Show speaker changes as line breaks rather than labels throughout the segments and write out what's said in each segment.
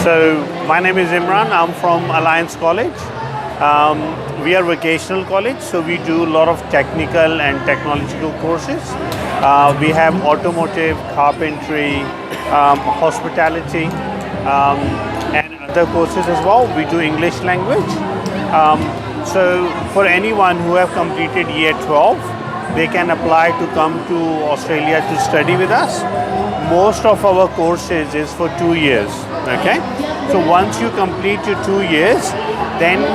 So my name is Imran. I'm from Alliance College. We are vocational college, so we do a lot of technical and technological courses. We have automotive, carpentry, hospitality, and other courses as well. We do English language. So for anyone who have completed year 12, they can apply to come to Australia to study with us. Most of our courses is for 2 years, okay? So once you complete your 2 years, then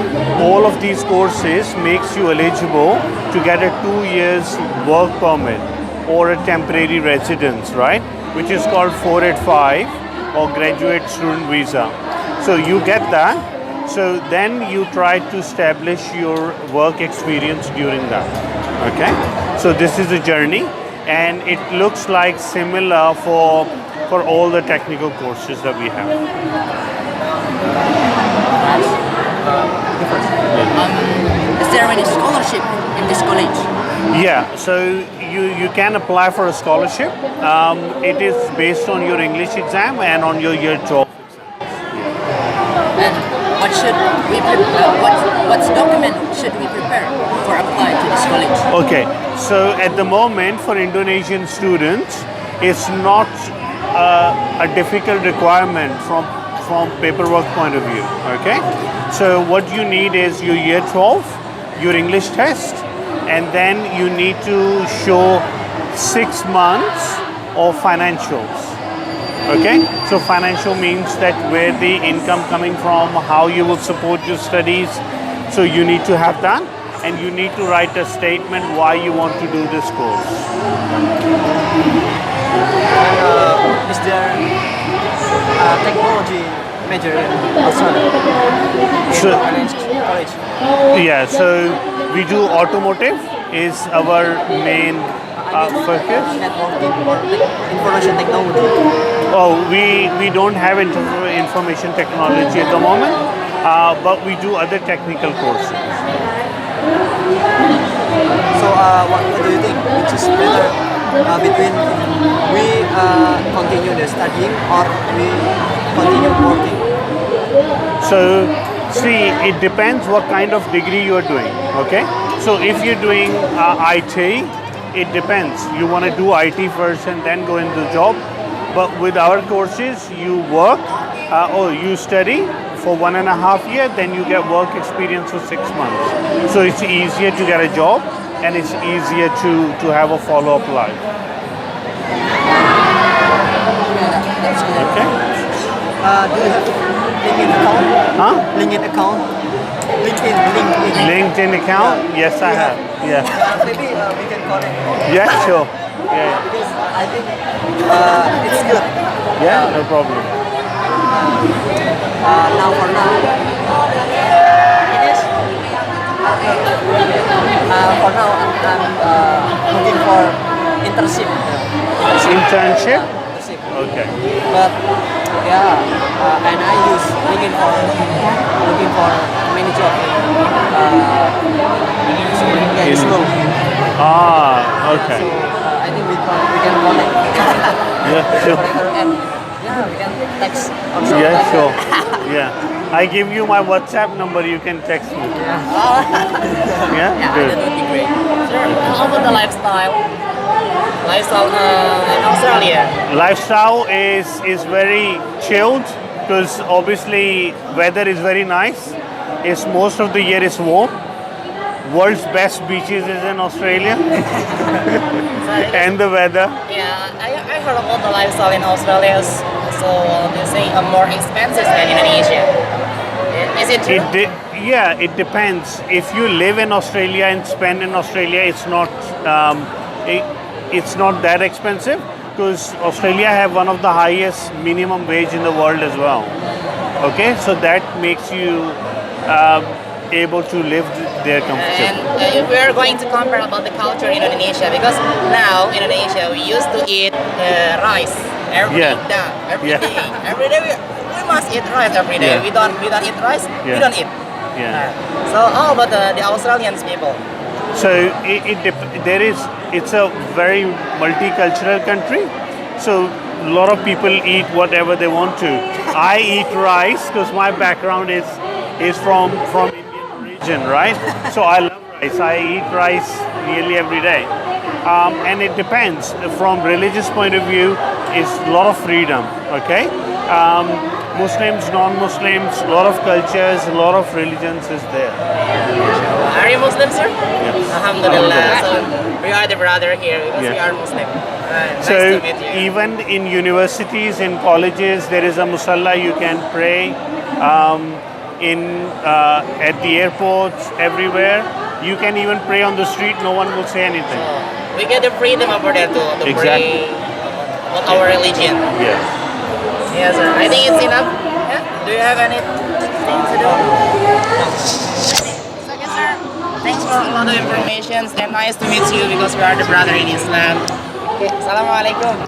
all of these courses makes you eligible to get a 2 years work permit or a temporary residence, right? Which is called 485 or graduate student visa. So you get that. So then you try to establish your work experience during that, okay? So this is a journey, and it looks like similar for all the technical courses that we have.
Is there any scholarship in this college?
Yeah, so you can apply for a scholarship. It is based on your English exam and on your year 12.
And what should we what document should we prepare for apply to this college?
Okay, so at the moment for Indonesian students, it's not a difficult requirement from paperwork point of view, okay? So what you need is your year 12, your English test, and then you need to show 6 months of financials, okay? So financial means that where the income coming from, how you will support your studies. So you need to have that, and you need to write a statement why you want to do this course.
Is there technology major in Australia? College?
Yeah, so we do automotive is our main focus.
Networking or information technology?
Oh, we don't have information technology at the moment, but we do other technical courses.
So what do you think? Which is better between we continue the studying or we continue working?
So see, it depends what kind of degree you are doing, okay? So if you're doing IT, it depends. You want to do IT first and then go into the job. But with our courses, you work or you study for 1.5 years, then you get work experience for 6 months. So it's easier to get a job, and it's easier to have a follow-up life. Okay.
Do you have LinkedIn account?
Huh?
LinkedIn account?
LinkedIn account? Yes, I have. Yeah.
Maybe we can connect.
Yeah, sure. Yeah.
Because I think it's good.
Yeah, no problem.
Now for now, it is. For now, I'm looking for internship.
Internship?
Internship.
Okay.
But yeah, and I use LinkedIn for looking for many jobs in school.
Ah, okay.
So I think we can connect.
Yeah, sure.
And yeah, we can text also.
Yeah, sure. Yeah. I give you my WhatsApp number, you can text me. Yeah?
Yeah,
Good.
that would be great. Sure. How about the lifestyle? Lifestyle in Australia.
Lifestyle is very chilled because obviously weather is very nice. It's most of the year is warm. World's best beaches is in Australia. And the weather.
Yeah, I heard about the lifestyle in Australia. So they say more expensive than Indonesia. Is it true?
Yeah, it depends. If you live in Australia and spend in Australia, it's not that expensive because Australia have one of the highest minimum wage in the world as well. Okay, so that makes you able to live there comfortably.
And if we are going to compare about the culture in Indonesia, because now in Indonesia we used to eat rice every day. Every day we must eat rice every day.
Yeah.
We don't eat rice. We don't eat.
Yeah.
So how about the Australian people?
So it's a very multicultural country. So a lot of people eat whatever they want to. I eat rice because my background is from Indian region, right? So I love rice. I eat rice nearly every day. And it depends. From religious point of view, it's a lot of freedom, okay? Muslims, non-Muslims, a lot of cultures, a lot of religions is there.
Are you Muslim, sir?
Yes.
Alhamdulillah. So we are the brother here because we
Yeah.
are Muslim. Nice
So
to meet you.
even in universities, in colleges, there is a musalla you can pray. At the airports, everywhere, you can even pray on the street. No one will say anything.
We get the freedom over there to
Exactly.
pray on our religion.
Yes.
Yes, sir. I think it's enough. Yeah? Do you have anything to do? So, yes, sir. Thanks for a lot of information and nice to meet you because we are the brother in Islam. Okay. Assalamualaikum.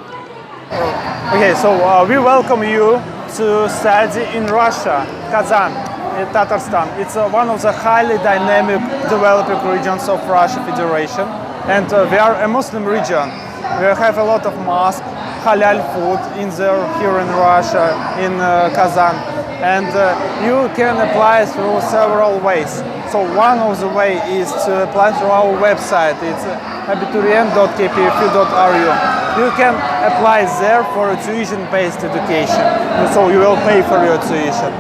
Okay, so we welcome you to study in Russia, Kazan, in Tatarstan. It's one of the highly dynamic developing regions of Russia Federation, and we are a Muslim region. We have a lot of mosques, halal food in there here in Russia, in Kazan, and you can apply through several ways. So one of the way is to apply through our website. It's abiturient.kpfu.ru. You can apply there for a tuition-based education, so you will pay for your tuition.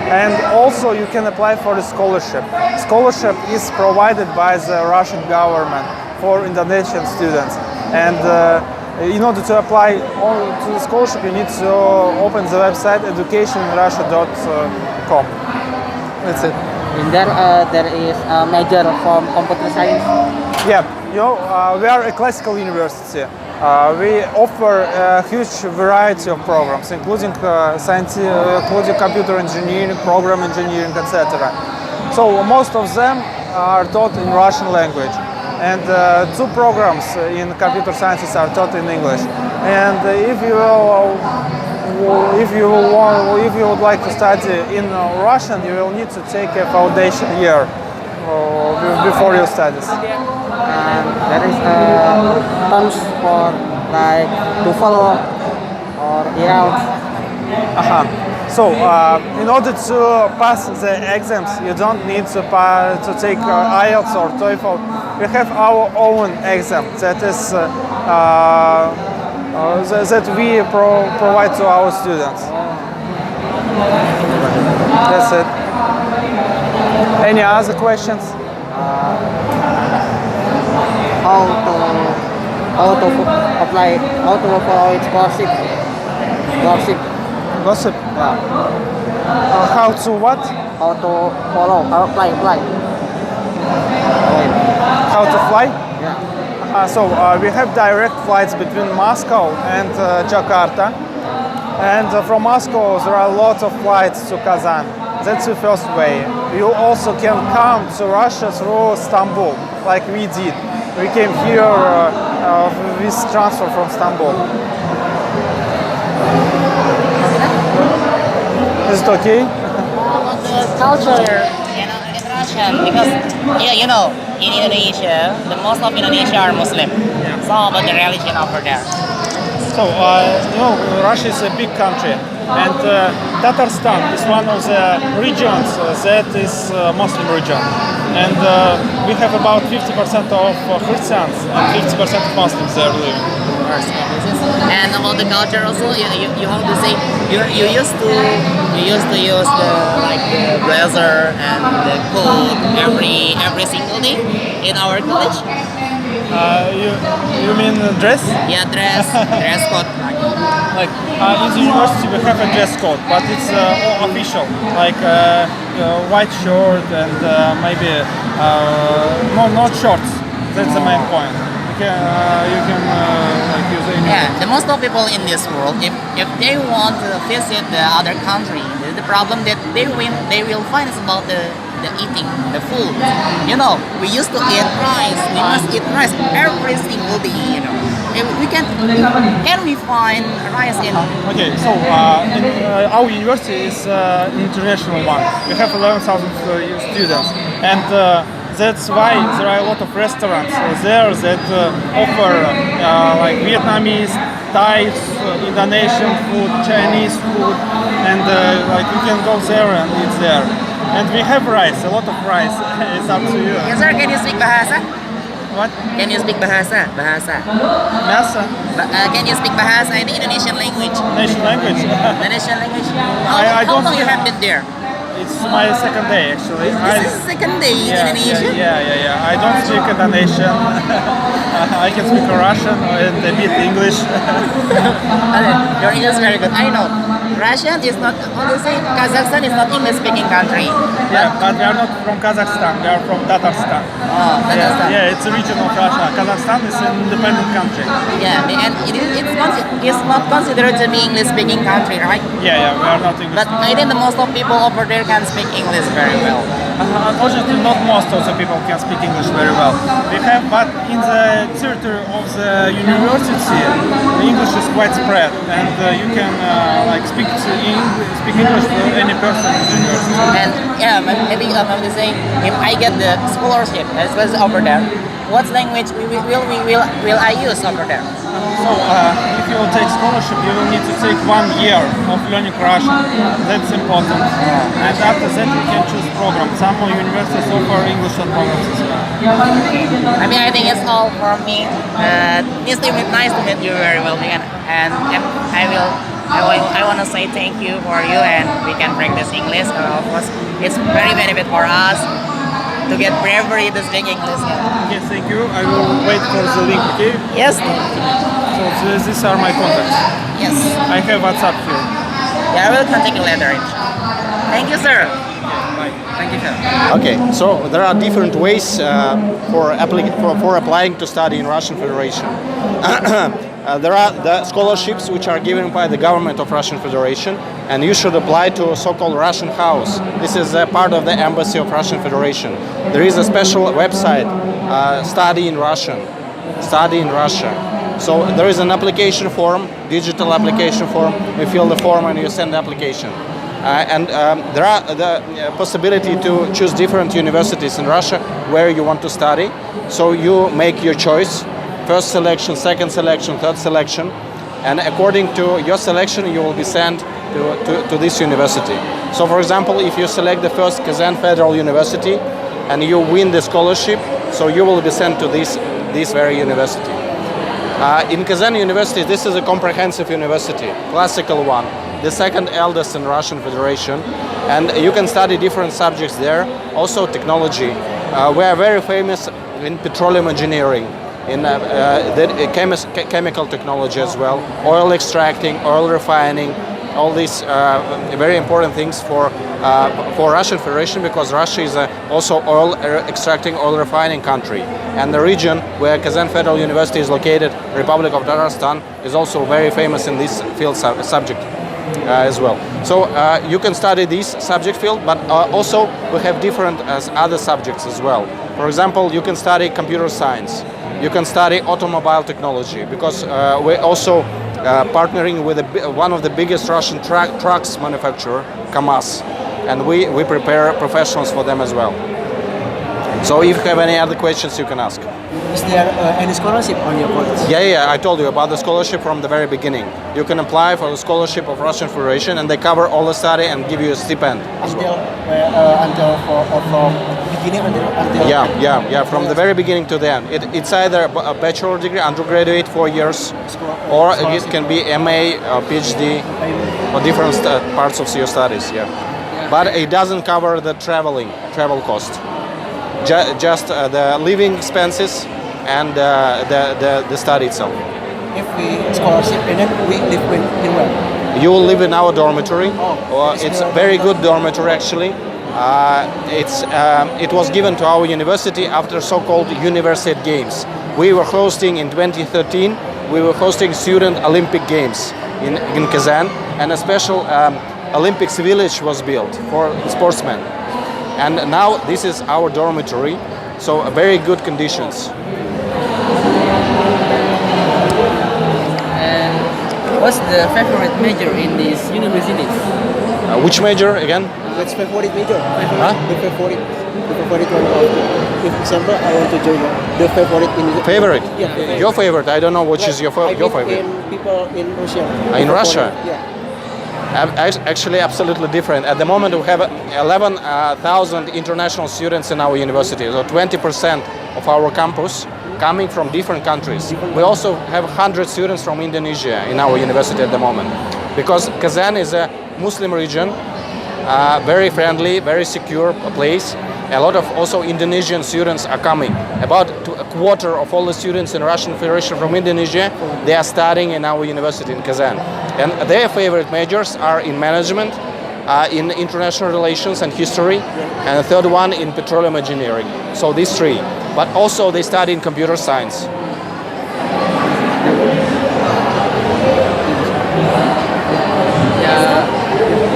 And also you can apply for a scholarship. Scholarship is provided by the Russian government for Indonesian students. And in order to apply to the scholarship, you need to open the website educationinrussia.com. That's it.
In there, there is a major from computer science.
Yeah, we are a classical university. We offer a huge variety of programs, including including computer engineering, program engineering, etc. So most of them are taught in Russian language, and two programs in computer sciences are taught in English. And if you would like to study in Russian, you will need to take a foundation year before your studies.
And there is terms for like TOEFL or IELTS.
So, in order to pass the exams, you don't need to take IELTS or TOEFL. We have our own exam that is that we provide to our students. That's it. Any other questions?
How to apply, how to avoid gossip.
Gossip?
Yeah.
How to what?
How to follow, how to apply.
How to fly?
Yeah.
So we have direct flights between Moscow and Jakarta. And from Moscow there are lots of flights to Kazan. That's the first way. You also can come to Russia through Istanbul, like we did. We came here with transfer from Istanbul. Is it okay?
About the culture, in Russian, because in Indonesia, the most of Indonesia are Muslim. So about the religion over there.
So, Russia is a big country, and Tatarstan is one of the regions that is Muslim region. And we have about 50% of Christians and 50% of Muslims there living.
And about the culture also, you want to say you used to use the blazer and the coat every single day in our college.
You mean dress?
Yeah, dress code.
Like in the university we have a dress code, but it's all official, like white shirt and maybe not shorts. That's the main point. You can like use any.
Yeah, the most of people in this world, if they want to visit the other country, the problem that they will find is about the eating, the food. We used to eat rice. We must eat rice every single day. And we can we find rice in?
Okay, so our university is an international one. We have 11,000 students, and that's why there are a lot of restaurants there that offer like Vietnamese, Thai, Indonesian food, Chinese food, and like you can go there and eat there. And we have rice, a lot of rice. It's up to you.
Yes, sir. Can you speak bahasa?
What?
Can you speak bahasa? Bahasa.
Masa?
Can you speak bahasa in the Indonesian language?
Nation language.
Indonesian language.
I
How
don't
long you
speak-
have been there?
It's my second day actually.
This is second day in Indonesia.
Yeah. I don't speak Indonesian. I can speak Russian and a bit English.
Your English is very good. I know. Russian is not, honestly, Kazakhstan is not English speaking country.
Yeah, but we are not from Kazakhstan. We are from Tatarstan.
Oh, Kazakhstan.
Yeah, it's a region of Russia. Kazakhstan is an independent country.
Yeah, and it's not considered to be English speaking country, right?
Yeah, we are not English.
But I think the most of people over there can speak English very well.
Unfortunately, not most of the people can speak English very well. We have, but in the theater of the university, the English is quite spread, and you can like speak English to any person in the university.
And yeah, maybe I'm going to say, if I get the scholarship, especially over there, what language will I use over there?
So, if you will take scholarship, you will need to take 1 year of learning Russian. That's important. And after that, you can choose program. Some universities offer English programs as well.
I mean, I think it's all for me. Nice to meet you very well, and I want to say thank you for you, and we can practice English. Of course, it's very benefit for us to get bravery to speak English.
Okay, thank you. I will wait for the link, okay?
Yes.
So these are my contacts.
Yes.
I have WhatsApp here.
Yeah, I will contact you later. Thank you, sir.
Bye.
Thank you, sir.
Okay, so there are different ways for applying to study in Russian Federation. There are the scholarships which are given by the government of Russian Federation, and you should apply to a so-called Russian house. This is a part of the embassy of Russian Federation. There is a special website, Study in Russian. Study in Russia. So there is an application form, digital application form. You fill the form and you send the application. There are the possibility to choose different universities in Russia where you want to study. So you make your choice. First selection, second selection, third selection, and according to your selection, you will be sent to this university. So, for example, if you select the first Kazan Federal University and you win the scholarship, so you will be sent to this very university. In Kazan University, this is a comprehensive university, classical one, the second eldest in Russian Federation, and you can study different subjects there. Also, technology. We are very famous in petroleum engineering, in chemical technology as well, oil extracting, oil refining, all these very important things for Russian Federation, because Russia is also oil extracting, oil refining country, and the region where Kazan Federal University is located, Republic of Tatarstan, is also very famous in this field subject as well. So you can study this subject field, but also we have different other subjects as well. For example, you can study computer science. You can study automobile technology, because we're also partnering with one of the biggest Russian trucks manufacturer, KAMAZ, and we prepare professionals for them as well. So if you have any other questions, you can ask.
Is there any scholarship on your college?
Yeah, I told you about the scholarship from the very beginning. You can apply for the scholarship of Russian Federation, and they cover all the study and give you a stipend as well.
From beginning until
Yeah, from the very beginning to the end. It's either a bachelor degree, undergraduate 4 years, or it can be MA, PhD, or different parts of your studies. Yeah, but it doesn't cover the travel cost. Just the living expenses and the study itself.
If we scholarship and then we live in where?
You will live in our dormitory.
Oh,
It's a very good dormitory actually. It was given to our university after so-called University Games. We were hosting in 2013. We were hosting Student Olympic Games in Kazan, and a special Olympics village was built for sportsmen. And now this is our dormitory, so very good conditions.
And what's the favorite major in these universities?
Which major again?
That's favorite major.
Huh?
The favorite. The favorite one of in December, I want to join the favorite in the
Favorite?
Yeah, favorite.
Your favorite? I don't know which is your
I
your
meet
favorite.
in people in Russia.
In Russia?
Yeah.
Actually, absolutely different. At the moment, we have 11,000 international students in our university, so 20% of our campus coming from different countries. We also have 100 students from Indonesia in our university at the moment, because Kazan is a Muslim region, very friendly, very secure place. A lot of also Indonesian students are coming. About a quarter of all the students in Russian Federation from Indonesia, they are studying in our university in Kazan. And their favorite majors are in management, in international relations and history, and the third one in petroleum engineering. So these three. But also they study in computer science.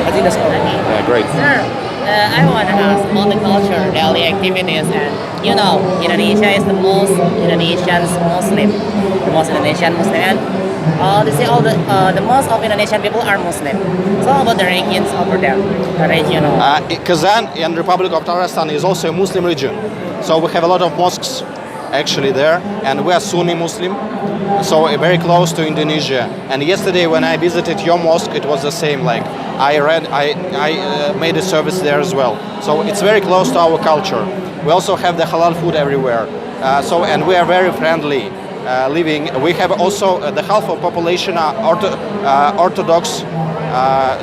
I think that's all.
Yeah, great.
Sir, I want to ask about the culture, daily activities, and you know, Indonesia is the most Indonesian Muslim, the most Indonesian Muslim, and they say all the most of Indonesian people are Muslim. So how about the regions over there, the regional?
Kazan and Republic of Tatarstan is also a Muslim region. So we have a lot of mosques actually there, and we are Sunni Muslim, so very close to Indonesia. And yesterday when I visited your mosque, it was the same. Like I made a service there as well. So it's very close to our culture. We also have the halal food everywhere. And we are very friendly living. We have also the half of population are Orthodox.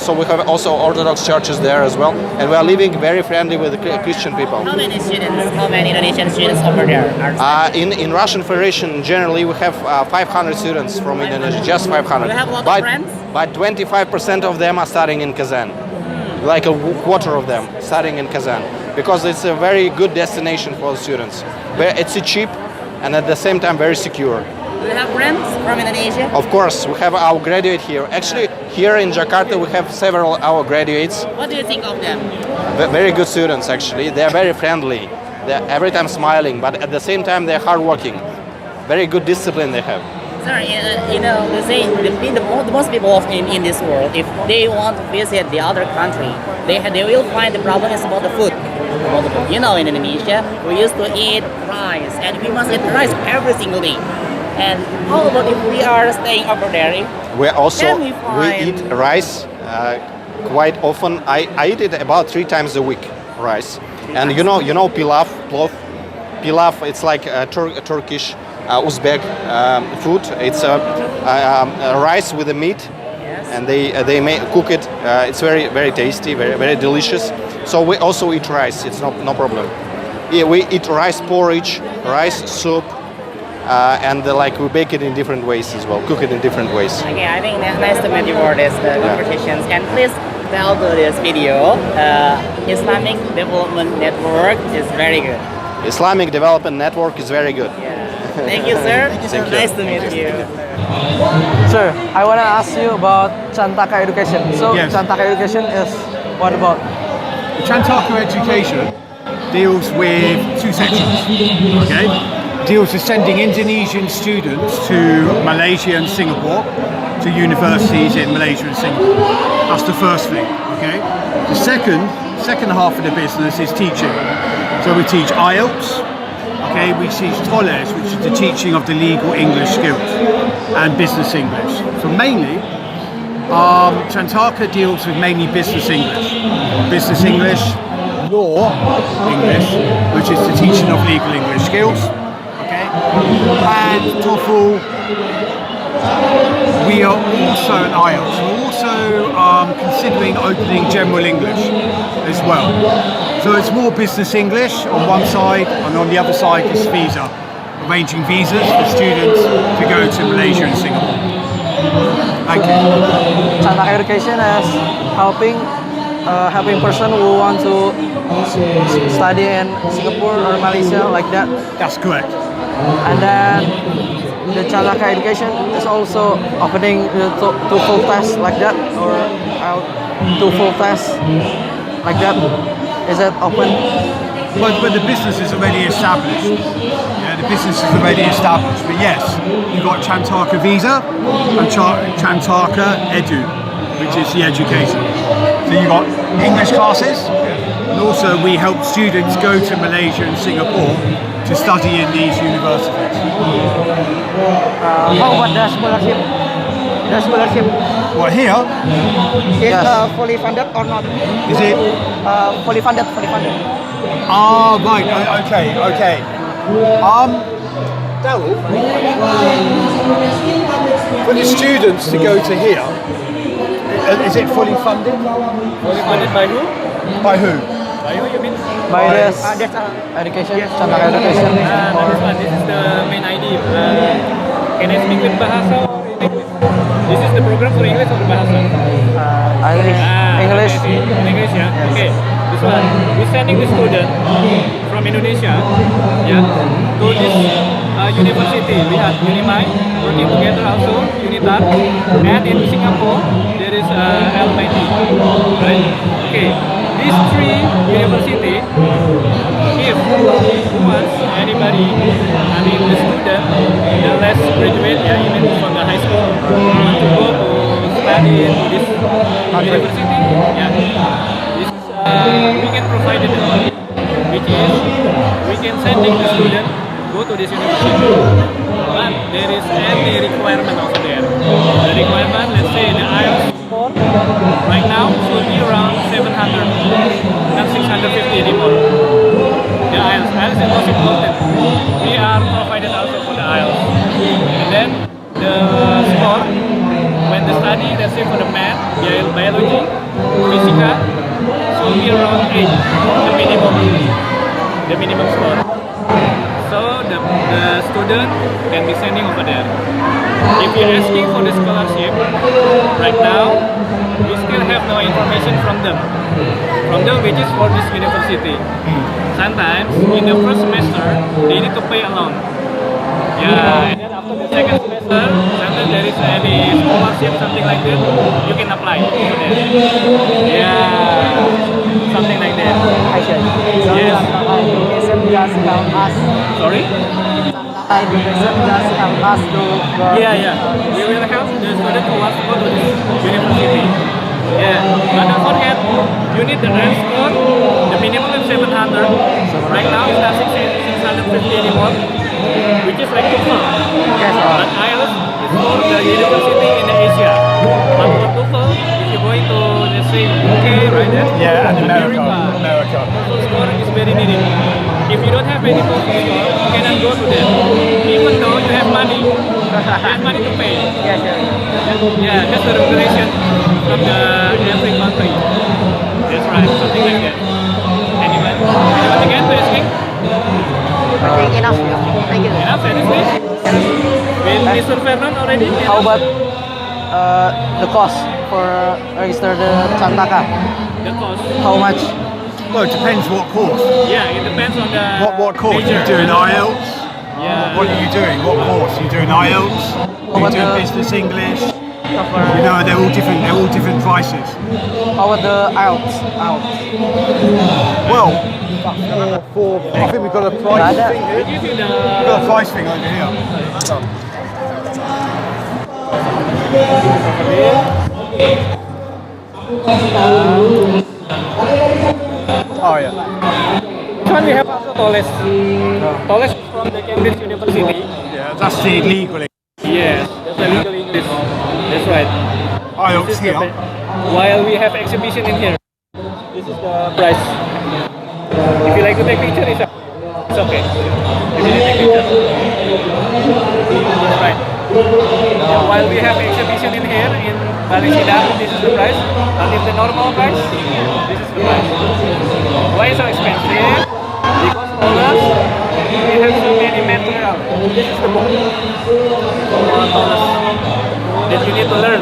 So we have also Orthodox churches there as well, and we are living very friendly with the Christian people.
How many students? How many Indonesian students over there are?
In Russian Federation, generally we have 500 students from Indonesia, just 500.
You have a lot of friends?
But 25% of them are studying in Kazan, like a quarter of them studying in Kazan, because it's a very good destination for the students. It's cheap, and at the same time very secure.
Do you have friends from Indonesia?
Of course, we have our graduate here. Actually, here in Jakarta, we have several our graduates.
What do you think of them?
Very good students, actually. They are very friendly. They're every time smiling, but at the same time, they're hardworking. Very good discipline they have.
Sir, you know, they say the most people in this world, if they want to visit the other country, they will find the problem is about the food. You know, in Indonesia, we used to eat rice, and we must eat rice every single day. And how about if we are staying over there?
We
find-
eat rice quite often. I eat it about 3 times a week, rice. And you know pilaf, plov. Pilaf, it's like a Turkish Uzbek food. It's rice with the meat, and they cook it. It's very very tasty, very very delicious. So we also eat rice. It's no problem. Yeah, we eat rice porridge, rice soup. And we bake it in different ways as well, cook it in different ways.
Okay, I think that's nice to meet you for this conversations. And please tell to this video, Islamic Development Network is very good.
Islamic Development Network is very good.
Yeah. Thank you, sir.
Thank you.
Nice to meet you.
Sir, I want to ask you about Chantaka education. So,
Yes.
Chantaka education is what about?
Chantaka education deals with 2 sections, okay? Deals with sending Indonesian students to Malaysia and Singapore, to universities in Malaysia and Singapore. That's the first thing, okay? The second half of the business is teaching. So we teach IELTS, okay? We teach TOLES, which is the teaching of the legal English skills, and business English. So mainly, Chantaka deals with mainly business English, law English, which is the teaching of legal English skills. And TOEFL, we are also at IELTS. We're also considering opening general English as well. So it's more business English on one side, and on the other side is visa, arranging visas for students to go to Malaysia and Singapore. Thank you.
Chantaka education is helping person who want to study in Singapore or Malaysia like that.
That's correct.
And then the Chantaka education is also opening the TOEFL test like that, or TOEFL test like that. Is that open?
But the business is already established. Yeah, the business is already established. But yes, you've got Chantaka Visa and Chantaka Edu, which is the education. So you got English classes, and also we help students go to Malaysia and Singapore to study in these universities.
How about the scholarship? The scholarship
Well, here,
is
Yes.
fully funded or not?
is it?
Fully funded, fully funded.
Ah, right, okay. Daryl, for the students to go to here, is it fully funded?
Funded by who?
By who?
By who you mean?
By this
That's
education, Chandaka education.
this is the main ID. Can I speak with Bahasa or in English? This is the program for English or Bahasa?
English.
Okay, in English, yeah.
Yes.
Okay, this one. We're sending the student from Indonesia, yeah, to this university. We have Unimai working together also, Unitar, and in Singapore there is LMIT, right? Okay, these three university, if once anybody, I mean the student, the last graduate, yeah, even from the high school, want to go to study into this university, yeah, this we can provide it, which is we can sending the student go to this university, but there is any requirement over there. The requirement, let's say the IELTS score right now should be around 700, not 650 anymore. The IELTS is most important. We are provided also for the IELTS, and then the score when the study, let's say for the math, biology, physica, should be around 8, the minimum score. So the student can be sending over there. If you're asking for the scholarship, right now, we still have no information from them which is for this university. Sometimes, in the first semester, they need to pay alone. Yeah, and then after the second semester, sometimes there is any scholarship, something like that, you can apply for that. Yeah, something like that. Yes.
Education just help us.
Sorry?
Education just help us to go.
Yeah. We will help the student who wants to go to this university. Yeah, but don't forget, you need the rank score. The minimum is 700. Right now it's not 650 anymore, which is like TOEFL.
Yes,
But IELTS is for the university in Asia. But for TOEFL, if you're going to, let's say, UK, right?
Yeah, and America.
TOEFL score is very needed. If you don't have any TOEFL score, you cannot go to them. Even though you have money, to pay.
Yes.
Yeah, that's the regulation from the every country. That's right, something like that. Anyone again to asking?
I think enough. Thank you.
Enough, anything? With Mr. Vernon already?
How about the cost for register the Chandaka?
The cost?
How much?
Well, it depends what course.
Yeah, it depends on the
What course?
major.
You doing IELTS?
Yeah.
What are you doing? What course? You doing IELTS? You
about
doing
the-
business English?
For,
You know, they're all different. They're all different prices.
how about the IELTS?
Well, I think we've got a price
Ada.
thing here.
Did you see the
We've got a price thing over here. Oh yeah.
Which one we have also Toles? Toles is from the Cambridge University.
Yeah, that's the legal.
Yes, that's the legal English. That's right.
IELTS
This is
here.
while we have exhibition in here, this is the price. If you like to take picture, it's okay. If you take picture, that's right. While we have exhibition in here in Bali Sidang, this is the price. But if the normal price, this is the price. Why so expensive? Because for us, we have so many material. This is the book that you need to learn.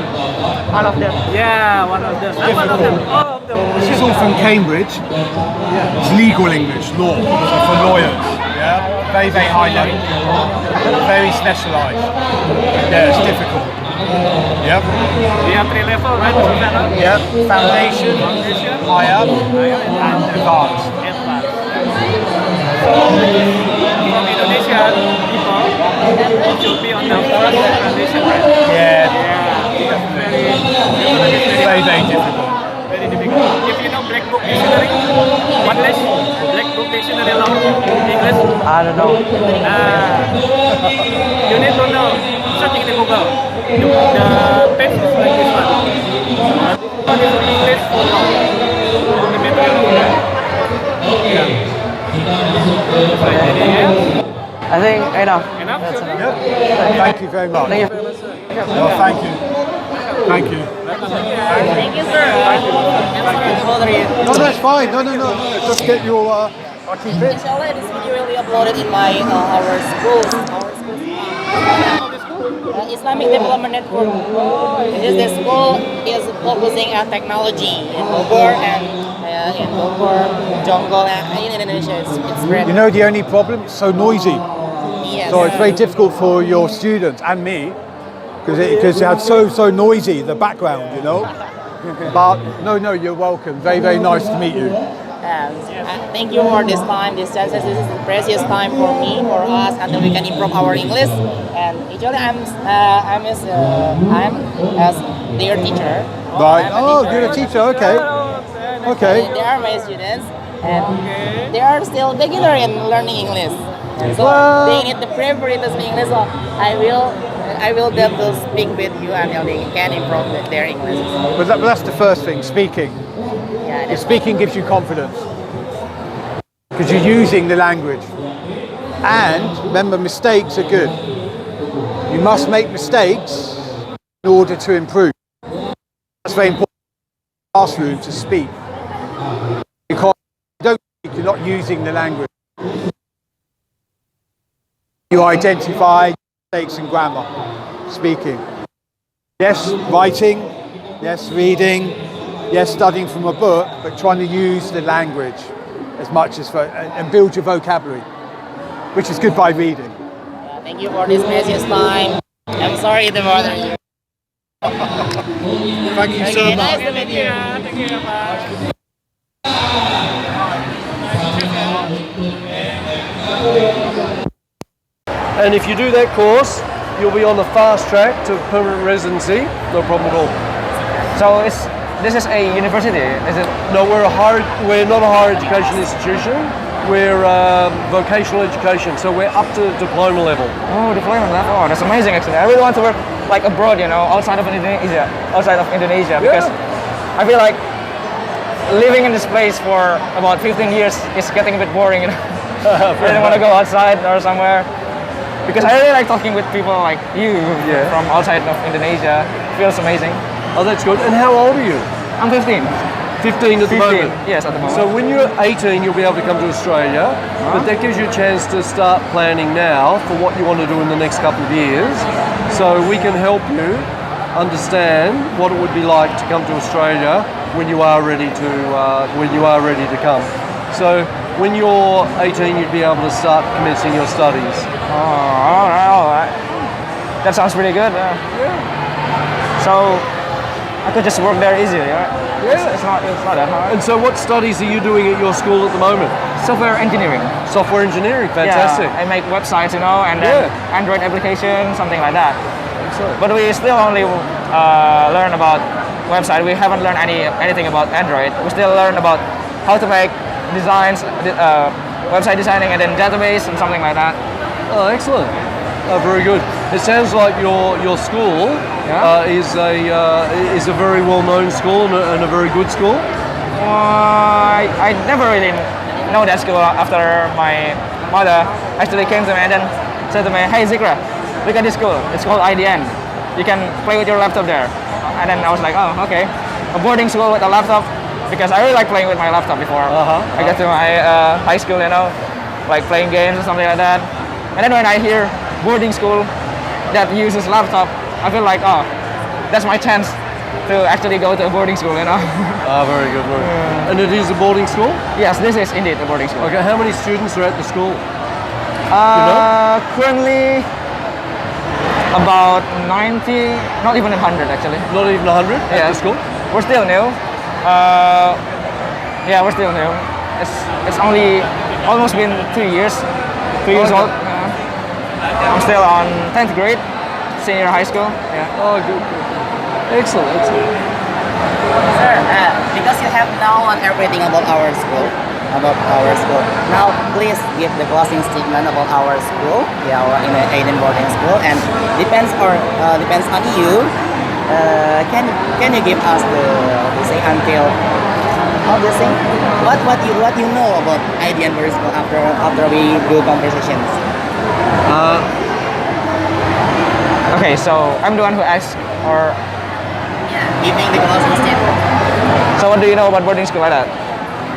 All of them.
Yeah, one of them. Not one of them, all of them.
This is all from Cambridge. It's legal English, law, so for lawyers. Yeah, very, very high level, very specialised. Yeah, it's difficult. Yep.
We have 3 levels, right, Mr. Fernand?
Yep. Foundation, higher, and advanced.
So, from Indonesia people, it should be on the first foundation, right?
Yeah,
Yeah, it's very
very, very difficult.
very difficult. dictionary long English?
I don't know.
You need to know. Searching in the Google. The text is like this one. But this one is English for long. The material of that. Yeah. Right. Anything else?
I think enough.
Enough?
That's
Sure.
enough.
Thank you very much.
Thank you.
Oh, thank you. Thank you.
Thank you, sir. I'm sorry to bother you.
No, that's fine. No. Just get your. I'll keep it.
Inshallah, this video will be uploaded in my our schools. Islamic Development Network. This is the school is focusing on technology in Bogor and in Bogor, Jonggol, and in Indonesia. It's spread.
You know the only problem? It's so noisy.
Yes.
So it's very difficult for your students and me because it's so noisy, the background, you know. But no, you're welcome. Very nice to meet you.
Thank you for this time, this chance. This is the precious time for me, for us, until we can improve our English. And actually, I'm as their teacher.
Right.
I'm a
Oh, you're a teacher. Okay. Okay.
They are my students, and they are still beginner in learning English. And so
Well-
they need to prepare to speak English. So I will them to speak with you until they can improve their English.
But that's the first thing, speaking.
Yeah,
The
that's
speaking gives you confidence because you're using the language. And remember, mistakes are good. You must make mistakes in order to improve. That's very important in the classroom to speak. Because if you don't speak, you're not using the language. You identify mistakes in grammar, speaking. Yes, writing. Yes, reading. Yes, studying from a book, but trying to use the language as much as and build your vocabulary, which is good by reading.
Thank you for this precious time. I'm sorry to bother you.
Thank you so
Okay,
much.
nice to meet you.
Thank you, Pak.
And if you do that course, you'll be on the fast track to permanent residency, no problem at all.
So this is a university, is it?
No, we're not a higher education institution. We're vocational education, so we're up to diploma level.
Oh, deployment level. Oh, that's amazing actually. I really want to work like abroad, you know, outside of Indonesia, because I feel like living in this place for about 15 years is getting a bit boring, you know. I really want to go outside or somewhere. Because I really like talking with people like you from outside of Indonesia. Feels amazing.
Oh, that's good. And how old are you?
I'm 15.
15 at the moment.
Yes, at the moment.
So when you're 18, you'll be able to come to Australia, but that gives you a chance to start planning now for what you want to do in the next couple of years. So we can help you understand what it would be like to come to Australia when you are ready to come. So when you're 18, you'd be able to start commencing your studies.
Oh, that sounds pretty good. So I could just work there easily, right?
Yeah.
It's not that hard.
And so what studies are you doing at your school at the moment?
Software engineering.
Software engineering, fantastic.
Yeah, I make websites, you know, and then Android application, something like that.
Excellent.
But we still only learn about website. We haven't learned anything about Android. We still learn about how to make designs, website designing, and then database and something like that.
Oh, excellent. Oh, very good. It sounds like your school is a very well-known school and a very good school.
I never really know that school after my mother actually came to me and then said to me, "Hey Zikra, look at this school. It's called IDN. You can play with your laptop there." And then I was like, "Oh, okay." A boarding school with a laptop, because I really like playing with my laptop before I get to my high school, you know, like playing games or something like that. And then when I hear boarding school that uses laptop, I feel like, oh, that's my chance to actually go to a boarding school, you know.
Very good. Very good. And it is a boarding school?
Yes, this is indeed a boarding school.
Okay, how many students are at the school?
Currently about 90, not even 100 actually.
Not even 100 at the school?
We're still new. We're still new. It's only almost been 2 years. 2 years old. I'm still on 10th grade. senior high school. Yeah.
Oh, good, good. Excellent, excellent.
Sir, because you have known everything about our school, now please give the closing statement about our school, our IDN boarding school, and depends on you. Can you give us the say until how do you say what you know about IDN boarding school after we do conversations?
Okay, so I'm the one who asked, or
Giving the closing statement.
so what do you know about boarding school like that?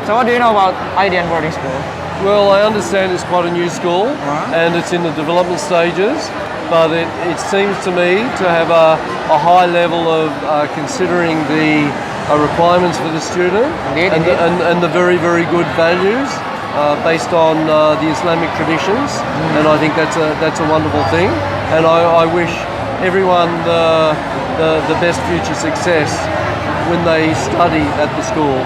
So what do you know about IDN boarding school?
Well, I understand it's quite a new school and it's in the development stages, but it seems to me to have a high level of considering the requirements for the student and the very, very good values based on the Islamic traditions, and I think that's a wonderful thing, and I wish everyone the best future success when they study at the school.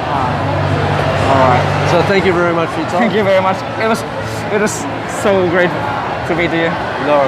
All right.
So thank you very much for your time.
Thank you very much. It was so great to meet you.
No.